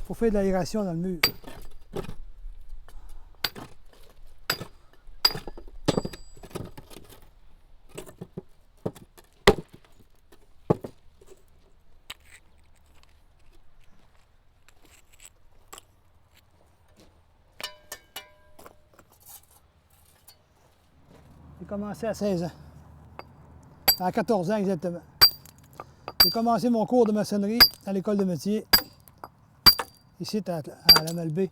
faut faire de l'aération dans le mur. J'ai commencé à 16 ans. À 14 ans exactement. J'ai commencé mon cours de maçonnerie à l'école de métier, ici à la Malbaie.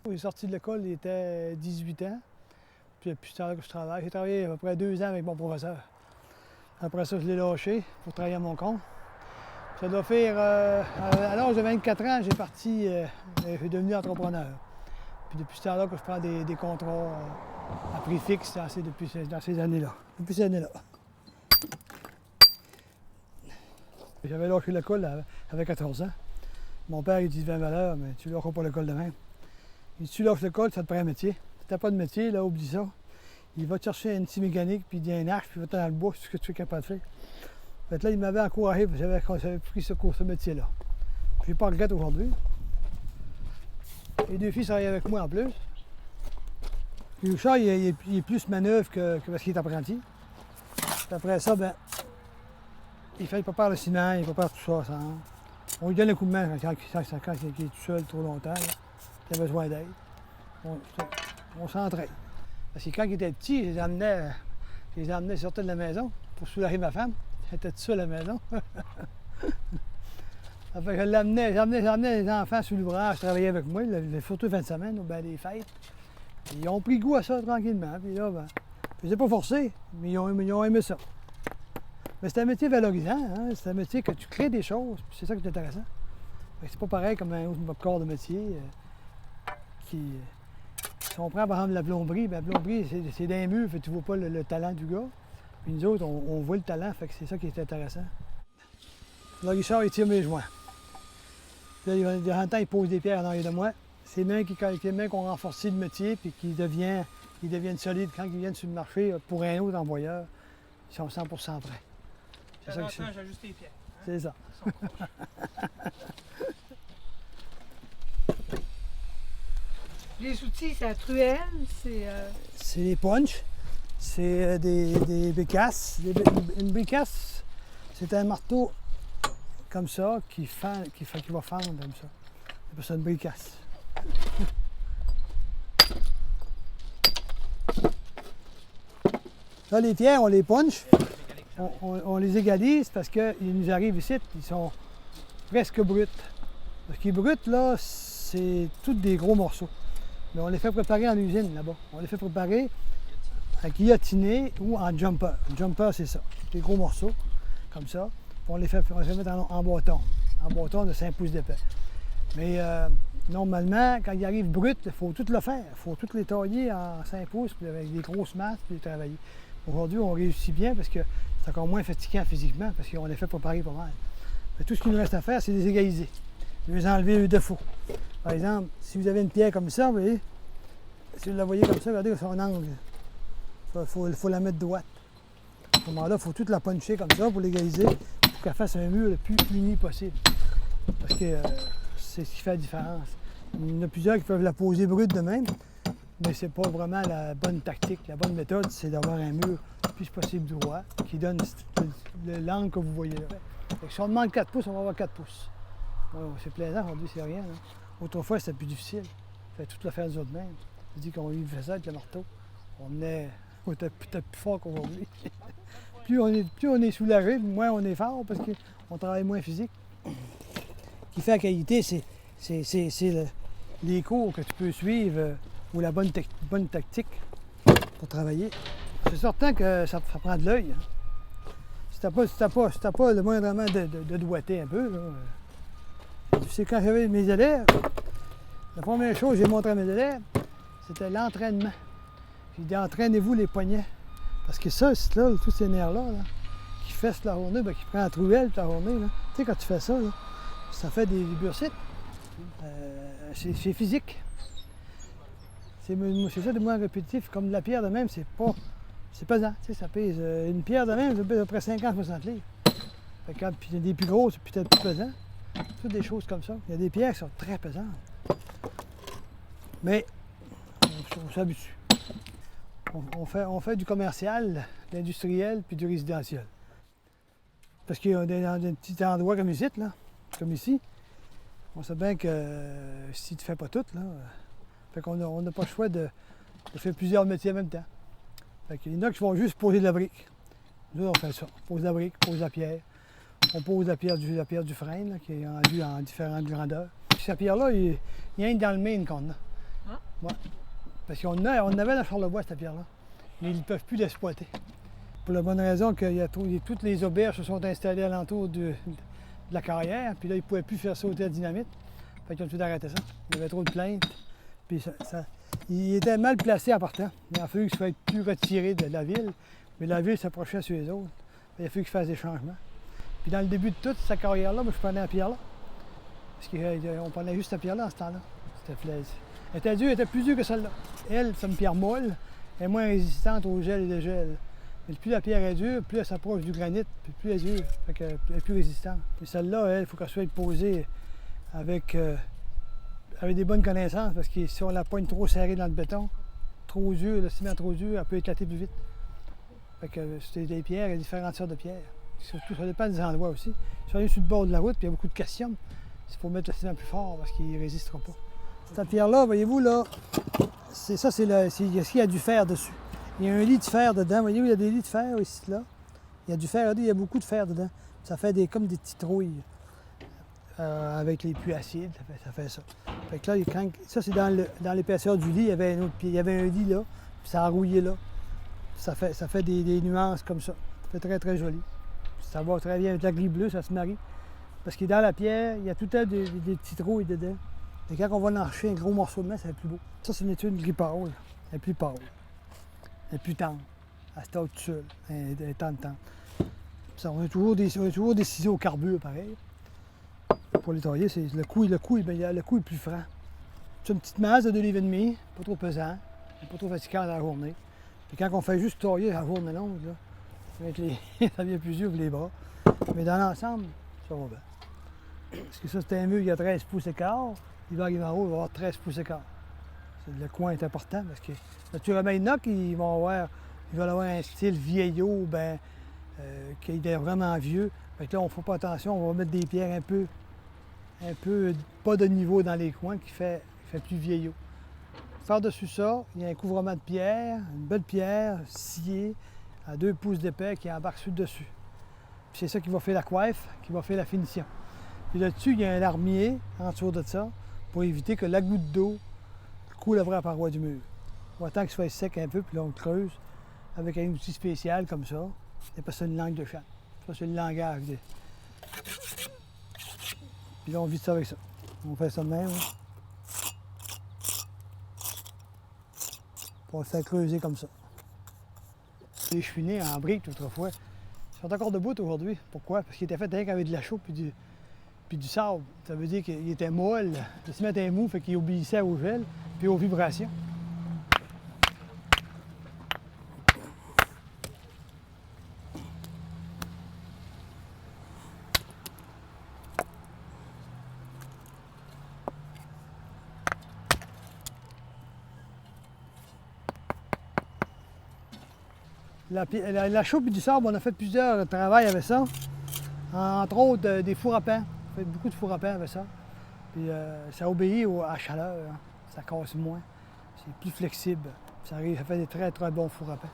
J'ai sorti de l'école, il était 18 ans. Puis depuis ce temps-là que je travaille. J'ai travaillé à peu près 2 ans avec mon professeur. Après ça, je l'ai lâché pour travailler à mon compte. Ça doit faire, à l'âge de 24 ans, je suis devenu entrepreneur. Puis depuis ce temps-là que je prends des contrats à prix fixe dans ces années-là. Depuis ces années-là. J'avais lâché l'école avec 14 ans. Mon père, il dit 20 valeurs, mais tu ne lâches pas l'école de même. Il dit, tu lâches l'école, ça te prend un métier. Si tu n'as pas de métier, là, oublie ça. Il va te chercher un petit mécanique, puis il dit un arche, puis il va dans le bois, c'est ce que tu es capable de faire. Fait que là, il m'avait encouragé, j'avais pris ce métier-là. Je n'ai pas de regret aujourd'hui. Les 2 filles travaillent avec moi en plus. Puis Richard, il est plus manœuvre que parce qu'il est apprenti. Puis après ça, ben, il prépare le ciment, il prépare tout ça. On lui donne un coup de main quand il est tout seul trop longtemps, il a besoin d'aide. On s'entraide. Parce que quand il était petit, je les emmenais sortir de la maison pour soulager ma femme. J'étais tout seul à la maison. Fait que j'emmenais les enfants sous le bras, je travaillais avec moi, surtout les fins de semaine, ou bien les fêtes. Ils ont pris goût à ça tranquillement. Puis là, ben, je ne les ai pas forcés, mais ils ont aimé ça. Mais c'est un métier valorisant, hein? C'est un métier que tu crées des choses, puis c'est ça qui est intéressant. C'est pas pareil comme un autre corps de métier si on prend par exemple la plomberie, bien, la plomberie, c'est d'un mur, fait que tu ne vois pas le talent du gars. Puis nous autres, on voit le talent, fait que c'est ça qui est intéressant. Là, Richard, il tire mes joints. Là, de temps en temps, il pose des pierres en arrière de moi. C'est les mains qui ont renforcé le métier, puis qui deviennent solides quand ils viennent sur le marché pour un autre employeur. Ils sont 100% prêts. C'est ça que c'est. J'ajuste les pierres. Hein? C'est ça. Les outils, c'est la truelle, C'est des punches, c'est des bécasses. Une bécasse, c'est un marteau comme ça qui va fendre comme ça. C'est pour ça une bécasse. Là, les pierres, on les punch, on les égalise parce qu'ils nous arrivent ici, ils sont presque bruts. Ce qui est brut, là, c'est tous des gros morceaux. Mais on les fait préparer en usine là-bas. On les fait préparer à guillotiner ou en jumper. Un jumper, c'est ça. Des gros morceaux, comme ça. Puis on les fait mettre en bâton de 5 pouces d'épais. Mais normalement, quand ils arrivent bruts, il faut tout le faire. Il faut tout les tailler en 5 pouces, puis avec des grosses masses, puis les travailler. Aujourd'hui, on réussit bien parce que c'est encore moins fatigant physiquement, parce qu'on les fait préparer pas mal. Mais tout ce qu'il nous reste à faire, c'est les égaliser. Les enlever le défaut. Par exemple, si vous avez une pierre comme ça, vous voyez, si vous la voyez comme ça, regardez son angle. Il faut la mettre droite. À ce moment-là, il faut toute la puncher comme ça pour l'égaliser, pour qu'elle fasse un mur le plus uni possible. Parce que c'est ce qui fait la différence. Il y en a plusieurs qui peuvent la poser brute de même, mais c'est pas vraiment la bonne tactique. La bonne méthode, c'est d'avoir un mur le plus possible droit, qui donne l'angle que vous voyez là. Donc, si on demande 4 pouces, on va avoir 4 pouces. Bon, c'est plaisant, aujourd'hui, c'est rien. Hein. Autrefois, c'était plus difficile. On fait tout le faire nous autres mêmes. Je dis qu'on faisait ça avec le marteau. On était peut-être plus fort qu'aujourd'hui. plus on est soulagé, moins on est fort parce qu'on travaille moins physique. Ce qui fait la qualité, c'est les cours que tu peux suivre ou la bonne tactique pour travailler. C'est certain que ça prend de l'œil. Hein. Si t'as pas le moindrement de doigté un peu, là, c'est quand j'avais mes élèves, la première chose que j'ai montré à mes élèves, c'était l'entraînement. J'ai dit, entraînez-vous les poignets. Parce que ça, c'est là, tous ces nerfs-là, là, qui fessent la journée, bien, qui prend la truelle toute la journée, là. Tu sais, quand tu fais ça, là, ça fait des bursites. C'est physique. C'est ça de moins répétitif. Comme de la pierre de même, c'est pesant. Tu sais, ça pèse. Une pierre de même, ça pèse à peu près 50-60 livres. Fait que quand il y a des plus gros, c'est peut-être plus pesant. Toutes des choses comme ça. Il y a des pierres qui sont très pesantes. Mais on s'habitue. On fait du commercial, de l'industriel puis du résidentiel. Parce qu'il y a dans un petit endroit comme ici, là, comme ici, on sait bien que si tu ne fais pas tout, là, fait qu'on n'a pas le choix de faire plusieurs métiers en même temps. Fait qu'il y en a qui vont juste poser de la brique. Nous, on fait ça. On pose la brique, on pose la pierre. On pose la pierre du frein, là, qui est rendue en différentes grandeurs. Puis cette pierre-là, il y a une dans le Maine qu'on a. Ah. Ouais. Parce qu'on avait dans Charlevoix, cette pierre-là. Mais ils ne peuvent plus l'exploiter. Pour la bonne raison que toutes les auberges se sont installées alentour de la carrière. Puis là, ils ne pouvaient plus faire sauter la dynamite. Fait qu'ils ont tout arrêté ça. Il y avait trop de plaintes. Puis il était mal placé en partant. Il a fallu qu'il soit plus retiré de la ville. Mais la ville s'approchait sur les autres. Il a fallu qu'il fasse des changements. Puis dans le début de toute cette carrière-là, moi, je prenais la pierre-là. Parce qu'on prenait juste cette pierre-là en ce temps-là. C'était flaise. Elle était plus dure que celle-là. Elle, c'est une pierre molle. Elle est moins résistante au gel et dégel. Mais plus la pierre est dure, plus elle s'approche du granit, puis plus elle est dure. Fait qu'elle est plus résistante. Et celle-là, elle, il faut qu'elle soit posée avec des bonnes connaissances. Parce que si on la pogne trop serrée dans le béton, trop dur, le ciment trop dur, elle peut éclater plus vite. Fait que c'est des pierres, il y a différentes sortes de pierres. Surtout, ça dépend des endroits aussi. Si on est sur le bord de la route, puis il y a beaucoup de calcium, il faut mettre le ciment plus fort parce qu'il ne résistera pas. Cette pierre-là, voyez-vous, là, c'est ça, il y a du fer dessus. Il y a un lit de fer dedans. Voyez-vous, il y a des lits de fer ici, là. Il y a du fer, il y a beaucoup de fer dedans. Ça fait comme des petites rouilles avec les puits acides, ça fait ça. Fait que là, ça, c'est dans l'épaisseur du lit, il y avait un lit là, puis ça a rouillé là. Ça fait des nuances comme ça. Ça fait très, très joli. Ça va très bien avec la gris bleue, ça se marie. Parce que dans la pierre, il y a tout le temps des petites rouilles dedans. Et quand on va enrichir un gros morceau de main, ça va être plus beau. Ça, c'est une étude gris pâle. Elle est plus pâle. Elle est plus tendre. Elle se taille toute seule. Elle est tendre. On a toujours des ciseaux au carbure, pareil. Pour les tailler, le coup est plus franc. C'est une petite masse de 2,5 livres, pas trop pesant, pas trop fatigant dans la journée. Et quand on fait juste tailler à la journée longue, là, ça devient plus dur que les bras. Mais dans l'ensemble, ça va bien. Parce que ça, c'est un mur qui a 13 pouces et quart. Il va arriver en haut, il va avoir 13 pouces et quart. Le coin est important parce que naturellement, les nocs, ils vont avoir un style vieillot, qui est vraiment vieux. Fait que là, on ne fait pas attention, on va mettre des pierres un peu pas de niveau dans les coins qui fait plus vieillot. Par-dessus ça, il y a un couvrement de pierre, une belle pierre sciée à 2 pouces d'épais qui embarque sur le dessus. Puis c'est ça qui va faire la coiffe, qui va faire la finition. Puis là-dessus, il y a un larmier en dessous de ça pour éviter que la goutte d'eau coule après la paroi du mur. On attend qu'il soit sec un peu, puis là, on le creuse avec un outil spécial comme ça. Et pas ça une langue de chat. Ça, c'est le langage. Puis là, on vide ça avec ça. On fait ça de même. On va le faire creuser comme ça. Les cheminées en briques, autrefois, sont encore debout aujourd'hui. Pourquoi? Parce qu'ils étaient faits rien qu'avec de la chaux puis du sable. Ça veut dire qu'il était molle. Le ciment était mou, fait qu'il obéissait au gel puis aux vibrations. La chaux et du sable, on a fait plusieurs travaux avec ça. Entre autres, des fours à pain. On fait beaucoup de fours à pain avec ça. Puis ça obéit à la chaleur. Hein. Ça casse moins. C'est plus flexible. Ça fait des très, très bons fours à pain.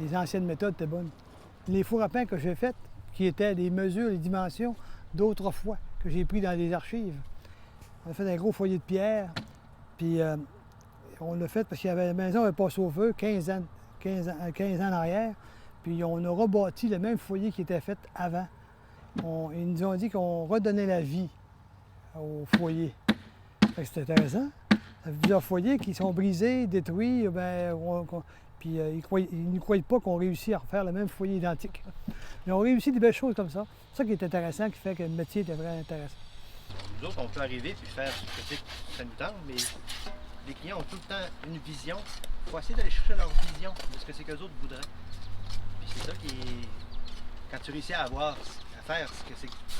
Les anciennes méthodes étaient bonnes. Les fours à pain que j'ai faits, qui étaient des mesures, les dimensions d'autrefois, que j'ai pris dans les archives. On a fait un gros foyer de pierre. Puis on l'a fait parce que la maison avait passé au feu 15 ans en arrière, puis on a rebâti le même foyer qui était fait avant. Ils nous ont dit qu'on redonnait la vie au foyer. C'était intéressant. Il y a plusieurs foyers qui sont brisés, détruits, puis ils ne croyaient pas qu'on réussit à refaire le même foyer identique. Mais on réussit des belles choses comme ça. C'est ça qui est intéressant, qui fait que le métier était vraiment intéressant. Nous autres, on peut arriver et faire ce que ça nous tente, mais les clients ont tout le temps une vision. Il faut essayer d'aller chercher leur vision de ce que c'est qu'eux autres voudraient. Puis c'est ça qui est... Quand tu réussis à faire ce que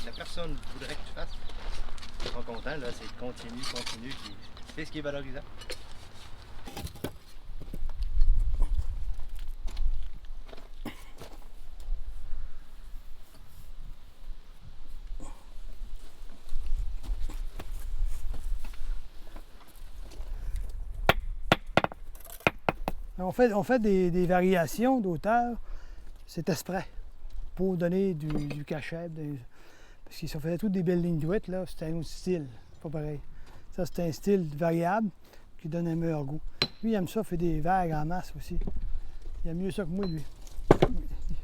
la personne voudrait que tu fasses. Ils sont contents, là, c'est continu, puis c'est ce qui est valorisant. On fait des variations d'auteur, c'est exprès, pour donner du cachet. Parce qu'ils se faisaient toutes des belles lignes droites, là, c'était un autre style, pas pareil. Ça, c'est un style variable qui donne un meilleur goût. Lui, il aime ça, fait des vagues en masse aussi. Il aime mieux ça que moi, lui.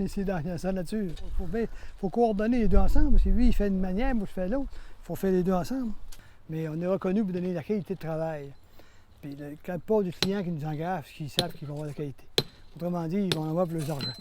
C'est dans sa nature. Il faut coordonner les deux ensemble, parce que lui, il fait une manière, moi, je fais l'autre. Il faut faire les deux ensemble. Mais on est reconnu pour donner la qualité de travail. Puis, quand pas du client qui nous engage, parce qu'ils savent qu'ils vont avoir la qualité. Autrement dit, ils vont en avoir pour leurs argent.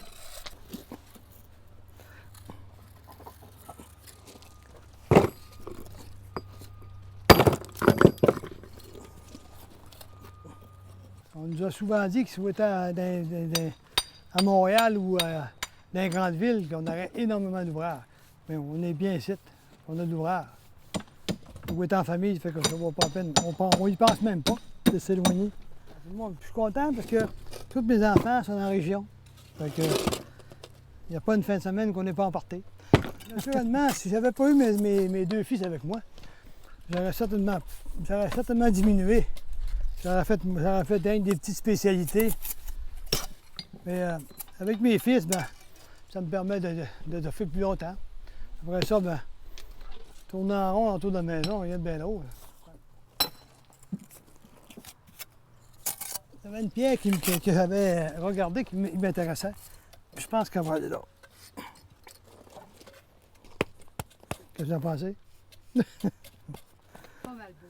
On nous a souvent dit que si on était à Montréal ou dans les grandes villes, qu'on aurait énormément d'ouvrages. Mais on est bien ici, on a de l'ouvrage. On est en famille, ça fait que ça vaut pas la peine. On y pense même pas de s'éloigner. Je suis content parce que tous mes enfants sont en région. Fait que il n'y a pas une fin de semaine qu'on n'est pas emporté. Naturellement, si j'avais pas eu mes deux fils avec moi, j'aurais certainement diminué. J'aurais fait des petites spécialités. Mais avec mes fils, ben, ça me permet de faire plus longtemps. Après ça, ben, tourner en rond autour de la maison, rien de bien drôle. Il y avait une pierre que j'avais regardée qui m'intéressait. Je pense qu'elle va aller là. Qu'est-ce que vous en pensez? Pas mal beau.